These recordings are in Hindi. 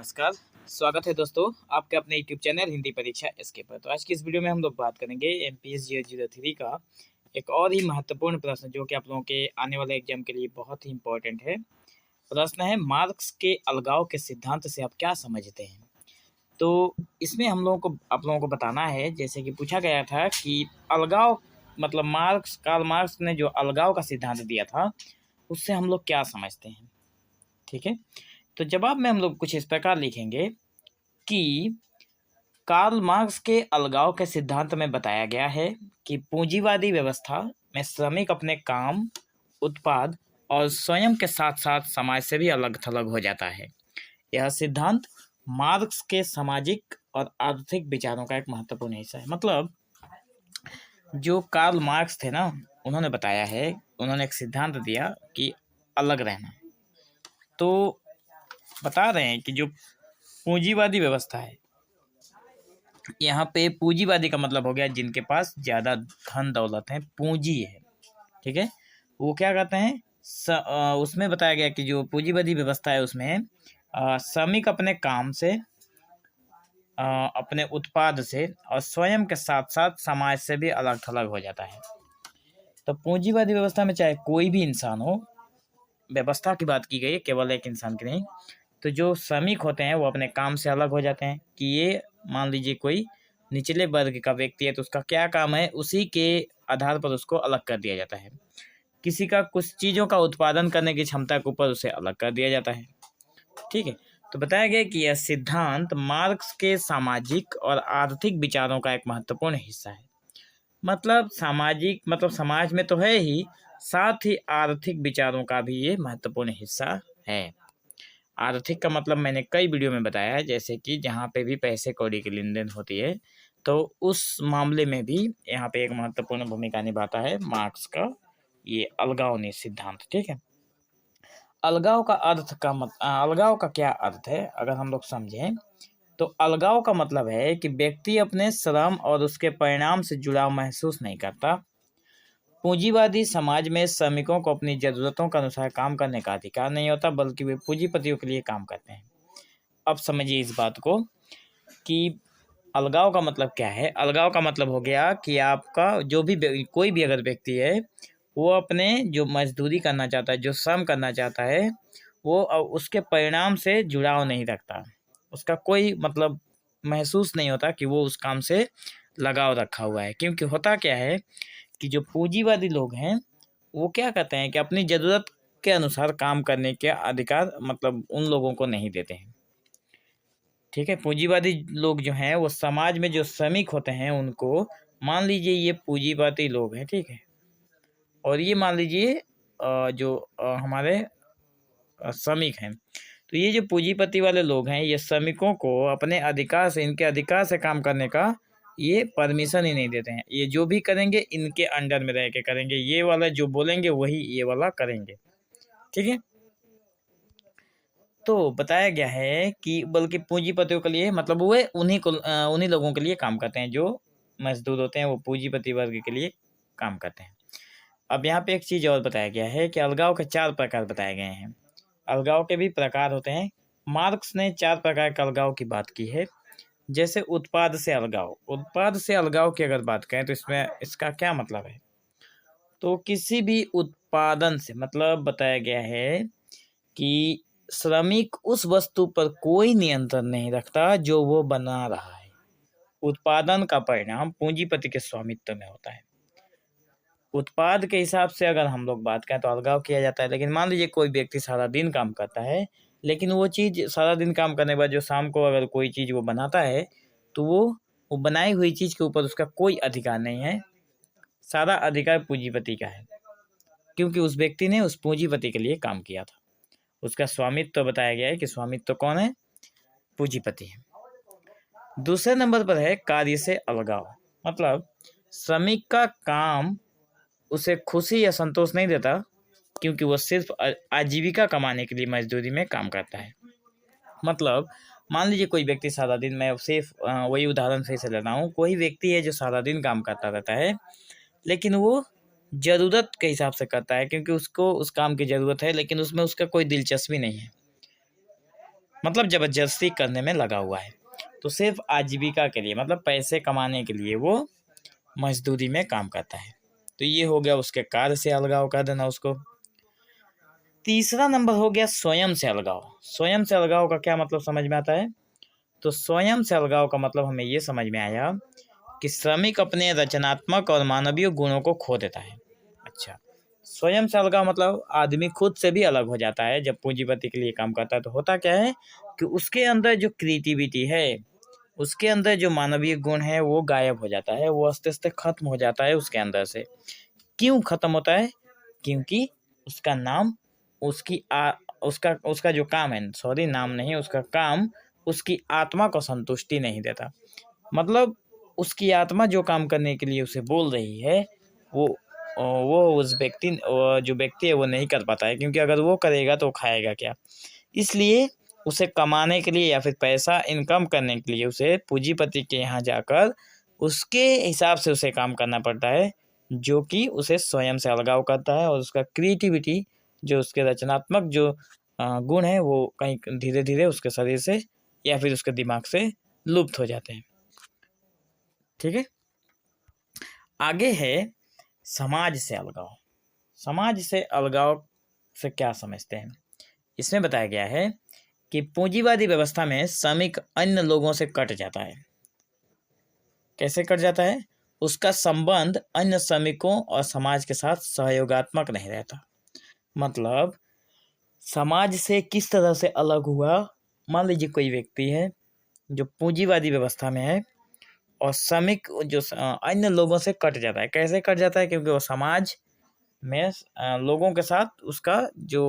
नमस्कार। स्वागत है दोस्तों आपके अपने यूट्यूब चैनल हिंदी परीक्षा एसके पर। तो आज की इस वीडियो में हम लोग बात करेंगे एमपीएस 003 का एक और ही महत्वपूर्ण प्रश्न जो कि आप लोगों के आने वाले एग्जाम के लिए बहुत ही इम्पोर्टेंट है। प्रश्न है, मार्क्स के अलगाव के सिद्धांत से आप क्या समझते हैं। तो इसमें हम लोगों को आप लोगों को बताना है, जैसे कि पूछा गया था कि अलगाव मतलब कार्ल मार्क्स ने जो अलगाव का सिद्धांत दिया था उससे हम लोग क्या समझते हैं। ठीक है, तो जवाब में हम लोग कुछ इस प्रकार लिखेंगे कि कार्ल मार्क्स के अलगाव के सिद्धांत में बताया गया है कि पूंजीवादी व्यवस्था में श्रमिक अपने काम, उत्पाद और स्वयं के साथ साथ समाज से भी अलग थलग हो जाता है। यह सिद्धांत मार्क्स के सामाजिक और आर्थिक विचारों का एक महत्वपूर्ण हिस्सा है। मतलब जो कार्ल मार्क्स थे ना, उन्होंने बताया है, उन्होंने एक सिद्धांत दिया कि अलग रहना। तो बता रहे हैं कि जो पूंजीवादी व्यवस्था है, यहाँ पे पूंजीवादी का मतलब हो गया जिनके पास ज़्यादा धन दौलत है, पूंजी है। ठीक है, वो क्या कहते हैं, उसमें बताया गया कि जो पूंजीवादी व्यवस्था है उसमें श्रमिक अपने काम से, अपने उत्पाद से और स्वयं के साथ साथ समाज से भी अलग थलग हो जाता है। तो पूंजीवादी व्यवस्था में चाहे कोई भी इंसान हो, व्यवस्था की बात की गई है, केवल एक इंसान की नहीं। तो जो श्रमिक होते हैं वो अपने काम से अलग हो जाते हैं कि ये मान लीजिए कोई निचले वर्ग का व्यक्ति है तो उसका क्या काम है, उसी के आधार पर उसको अलग कर दिया जाता है। किसी का कुछ चीज़ों का उत्पादन करने की क्षमता के ऊपर उसे अलग कर दिया जाता है। ठीक है, तो बताया गया कि यह सिद्धांत मार्क्स के सामाजिक और आर्थिक विचारों का एक महत्वपूर्ण हिस्सा है। मतलब सामाजिक मतलब समाज में तो है ही, साथ ही आर्थिक विचारों का भी ये महत्वपूर्ण हिस्सा है। आर्थिक का मतलब मैंने कई वीडियो में बताया है, जैसे कि जहाँ पे भी पैसे कौड़ी की लेन देन होती है तो उस मामले में भी यहाँ पे एक महत्वपूर्ण भूमिका निभाता है मार्क्स का ये अलगाव सिद्धांत। ठीक है, अलगाव का क्या अर्थ है, अगर हम लोग समझें तो अलगाव का मतलब है कि व्यक्ति अपने श्रम और उसके परिणाम से जुड़ाव महसूस नहीं करता। पूंजीवादी समाज में श्रमिकों को अपनी ज़रूरतों के अनुसार काम करने का अधिकार नहीं होता, बल्कि वे पूंजीपतियों के लिए काम करते हैं। अब समझिए इस बात को कि अलगाव का मतलब क्या है। अलगाव का मतलब हो गया कि आपका जो भी कोई भी अगर व्यक्ति है, वो अपने जो मजदूरी करना चाहता है, जो श्रम करना चाहता है, वो उसके परिणाम से जुड़ाव नहीं रखता। उसका कोई मतलब महसूस नहीं होता कि वो उस काम से लगाव रखा हुआ है। क्योंकि होता क्या है कि जो पूंजीवादी लोग हैं वो क्या कहते हैं कि अपनी ज़रूरत के अनुसार काम करने के अधिकार मतलब उन लोगों को नहीं देते हैं। ठीक है, पूंजीवादी लोग जो हैं वो समाज में जो श्रमिक होते हैं उनको, मान लीजिए ये पूंजीवादी लोग हैं, ठीक है, और ये मान लीजिए जो हमारे श्रमिक हैं, तो ये जो पूंजीपति वाले लोग हैं ये श्रमिकों को अपने अधिकार से, इनके अधिकार से काम करने का ये परमिशन ही नहीं देते हैं। ये जो भी करेंगे इनके अंडर में रह के करेंगे, ये वाला जो बोलेंगे वही ये वाला करेंगे। ठीक है, तो बताया गया है कि बल्कि पूंजीपतियों के लिए मतलब वो उन्हीं लोगों के लिए काम करते हैं, जो मजदूर होते हैं वो पूंजीपति वर्ग के लिए काम करते हैं। अब यहाँ पे एक चीज़ और बताया गया है कि अलगाव के 4 प्रकार बताए गए हैं। अलगाव के भी प्रकार होते हैं। मार्क्स ने 4 प्रकार के अलगाव की बात की है। जैसे उत्पाद से अलगाव। उत्पाद से अलगाव की अगर बात करें तो इसमें इसका क्या मतलब है, तो किसी भी उत्पादन से मतलब बताया गया है कि श्रमिक उस वस्तु पर कोई नियंत्रण नहीं रखता जो वो बना रहा है। उत्पादन का परिणाम पूंजीपति के स्वामित्व में होता है। उत्पाद के हिसाब से अगर हम लोग बात करें तो अलगाव किया जाता है। लेकिन मान लीजिए कोई व्यक्ति सारा दिन काम करता है, लेकिन वो चीज़ सारा दिन काम करने के बाद जो शाम को अगर कोई चीज़ वो बनाता है तो वो बनाई हुई चीज़ के ऊपर उसका कोई अधिकार नहीं है। सारा अधिकार पूंजीपति का है, क्योंकि उस व्यक्ति ने उस पूंजीपति के लिए काम किया था। उसका स्वामित्व तो बताया गया है कि स्वामित्व कौन है, पूंजीपति है। दूसरे नंबर पर है कार्य से अलगाव। मतलब श्रमिक का काम उसे खुशी या संतोष नहीं देता, क्योंकि वो सिर्फ आजीविका कमाने के लिए मजदूरी में काम करता है। मतलब मान लीजिए कोई व्यक्ति सारा दिन, मैं सिर्फ वही उदाहरण फिर से ले रहा हूँ, कोई व्यक्ति है जो सारा दिन काम करता रहता है, लेकिन वो ज़रूरत के हिसाब से करता है क्योंकि उसको उस काम की ज़रूरत है, लेकिन उसमें उसका कोई दिलचस्पी नहीं है। मतलब जबरदस्ती करने में लगा हुआ है। तो सिर्फ आजीविका के लिए मतलब पैसे कमाने के लिए वो मजदूरी में काम करता है। तो ये हो गया उसके कार्य से अलगाव कर देना उसको। तीसरा नंबर हो गया स्वयं से अलगाव। स्वयं से अलगाव का क्या मतलब समझ में आता है? तो स्वयं से अलगाव का मतलब हमें ये समझ में आया कि श्रमिक अपने रचनात्मक और मानवीय गुणों को खो देता है। अच्छा, स्वयं से अलगाव मतलब आदमी खुद से भी अलग हो जाता है जब पूंजीपति के लिए काम करता है। तो होता क्या है कि उसके अंदर जो क्रिएटिविटी है, उसके अंदर जो मानवीय गुण है वो गायब हो जाता है, वो आस्ते-आस्ते खत्म हो जाता है उसके अंदर से। क्यों खत्म होता है? क्योंकि उसका नाम उसकी उसका उसका जो काम है, सॉरी नाम नहीं, उसका काम उसकी आत्मा को संतुष्टि नहीं देता। मतलब उसकी आत्मा जो काम करने के लिए उसे बोल रही है वो वो उस व्यक्ति जो व्यक्ति है वो नहीं कर पाता है, क्योंकि अगर वो करेगा तो खाएगा क्या? इसलिए उसे कमाने के लिए या फिर पैसा इनकम करने के लिए उसे पूंजीपति के यहाँ जाकर उसके हिसाब से उसे काम करना पड़ता है, जो कि उसे स्वयं से अलगाव करता है और उसका क्रिएटिविटी जो उसके रचनात्मक जो गुण है वो कहीं धीरे धीरे उसके शरीर से या फिर उसके दिमाग से लुप्त हो जाते हैं। ठीक है, आगे है समाज से अलगाव। समाज से अलगाव से क्या समझते हैं? इसमें बताया गया है कि पूंजीवादी व्यवस्था में श्रमिक अन्य लोगों से कट जाता है। कैसे कट जाता है? उसका संबंध अन्य श्रमिकों और समाज के साथ सहयोगात्मक नहीं रहता। मतलब समाज से किस तरह से अलग हुआ? मान लीजिए कोई व्यक्ति है जो पूंजीवादी व्यवस्था में है और श्रमिक जो अन्य लोगों से कट जाता है। कैसे कट जाता है? क्योंकि वो समाज में लोगों के साथ उसका जो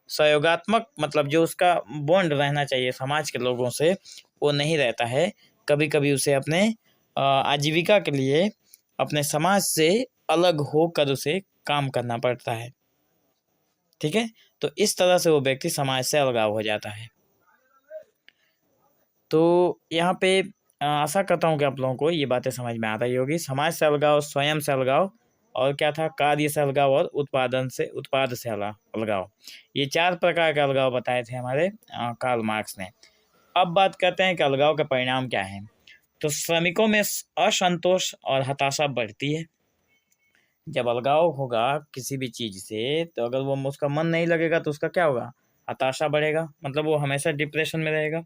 सहयोगात्मक मतलब जो उसका बॉन्ड रहना चाहिए समाज के लोगों से वो नहीं रहता है। कभी कभी उसे अपने आजीविका के लिए अपने समाज से अलग होकर उसे काम करना पड़ता है। ठीक है, तो इस तरह से वो व्यक्ति समाज से अलगाव हो जाता है। तो यहाँ पे आशा करता हूँ कि आप लोगों को ये बातें समझ में आ रही होगी। समाज से अलगाव, स्वयं से अलगाव और क्या था, कार्य से अलगाव और उत्पाद से अलगाव। ये 4 प्रकार के अलगाव बताए थे हमारे कार्ल मार्क्स ने। अब बात करते हैं कि अलगाव के परिणाम क्या हैं। तो श्रमिकों में असंतोष और हताशा बढ़ती है। जब अलगाव होगा किसी भी चीज़ से तो अगर वो उसका मन नहीं लगेगा तो उसका क्या होगा? हताशा बढ़ेगा, मतलब वो हमेशा डिप्रेशन में रहेगा।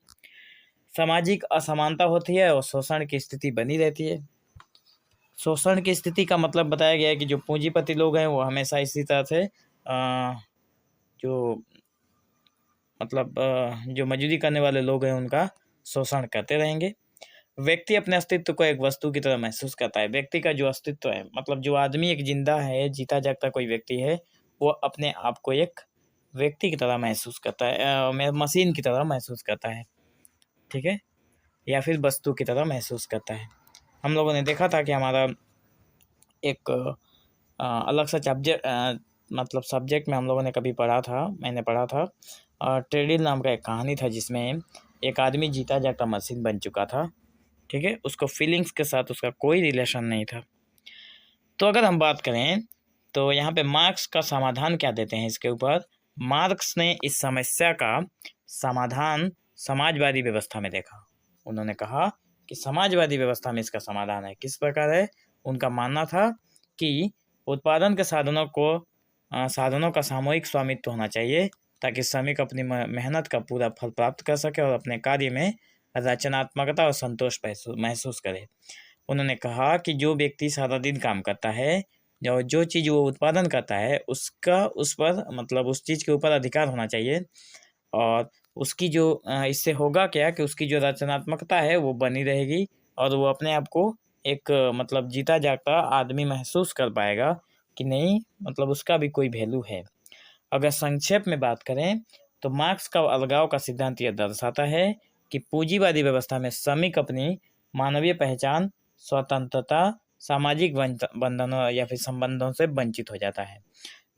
सामाजिक असमानता होती है और शोषण की स्थिति बनी रहती है। शोषण की स्थिति का मतलब बताया गया है कि जो पूंजीपति लोग हैं वो हमेशा इसी तरह से जो मतलब जो मजदूरी करने वाले लोग हैं उनका शोषण करते रहेंगे। व्यक्ति अपने अस्तित्व को एक वस्तु की तरह महसूस करता है। व्यक्ति का जो अस्तित्व है मतलब जो आदमी एक जिंदा है, जीता जागता कोई व्यक्ति है, वो अपने आप को एक व्यक्ति की तरह महसूस करता है, मशीन की तरह महसूस करता है। ठीक है, या फिर वस्तु की तरह महसूस करता है। हम लोगों ने देखा था कि हमारा एक अलग सा मतलब सब्जेक्ट में हम लोगों ने कभी पढ़ा था, मैंने पढ़ा था ट्रेडिल नाम का एक कहानी था जिसमें एक आदमी जीता जागता मशीन बन चुका था। ठीक है, उसको फीलिंग्स के साथ उसका कोई रिलेशन नहीं था। तो अगर हम बात करें तो यहाँ पे मार्क्स का समाधान क्या देते हैं इसके ऊपर? मार्क्स ने इस समस्या का समाधान समाजवादी व्यवस्था में देखा। उन्होंने कहा कि समाजवादी व्यवस्था में इसका समाधान है। किस प्रकार है? उनका मानना था कि उत्पादन के साधनों का सामूहिक स्वामित्व होना चाहिए ताकि श्रमिक अपनी मेहनत का पूरा फल प्राप्त कर सके और अपने कार्य में रचनात्मकता और संतोष महसूस करे। उन्होंने कहा कि जो व्यक्ति सारा दिन काम करता है, जो चीज़ वो उत्पादन करता है उसका उस पर मतलब उस चीज़ के ऊपर अधिकार होना चाहिए और उसकी जो इससे होगा क्या कि उसकी जो रचनात्मकता है वो बनी रहेगी और वो अपने आप को एक मतलब जीता जागता आदमी महसूस कर पाएगा कि नहीं, मतलब उसका भी कोई वैल्यू है। अगर संक्षेप में बात करें तो मार्क्स का अलगाव का सिद्धांत यह दर्शाता है कि पूंजीवादी व्यवस्था में श्रमिक अपनी मानवीय पहचान, स्वतंत्रता, सामाजिक बंधनों या फिर संबंधों से वंचित हो जाता है।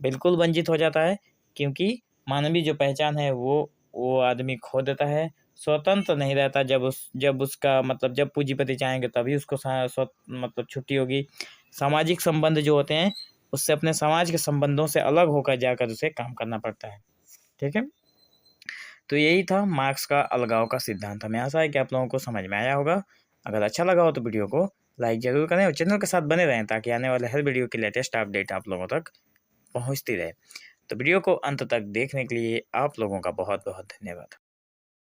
बिल्कुल वंचित हो जाता है, क्योंकि मानवीय जो पहचान है वो आदमी खो देता है। स्वतंत्र नहीं रहता जब उसका मतलब जब पूंजीपति चाहेंगे तभी उसको मतलब छुट्टी होगी। सामाजिक संबंध जो होते हैं उससे अपने समाज के संबंधों से अलग होकर जाकर उसे काम करना पड़ता है। ठीक है, तो यही था मार्क्स का अलगाव का सिद्धांत। हमें आशा है कि आप लोगों को समझ में आया होगा। अगर अच्छा लगा हो तो वीडियो को लाइक जरूर करें और चैनल के साथ बने रहें ताकि आने वाले हर वीडियो की लेटेस्ट अपडेट आप लोगों तक पहुंचती रहे। तो वीडियो को अंत तक देखने के लिए आप लोगों का बहुत बहुत धन्यवाद।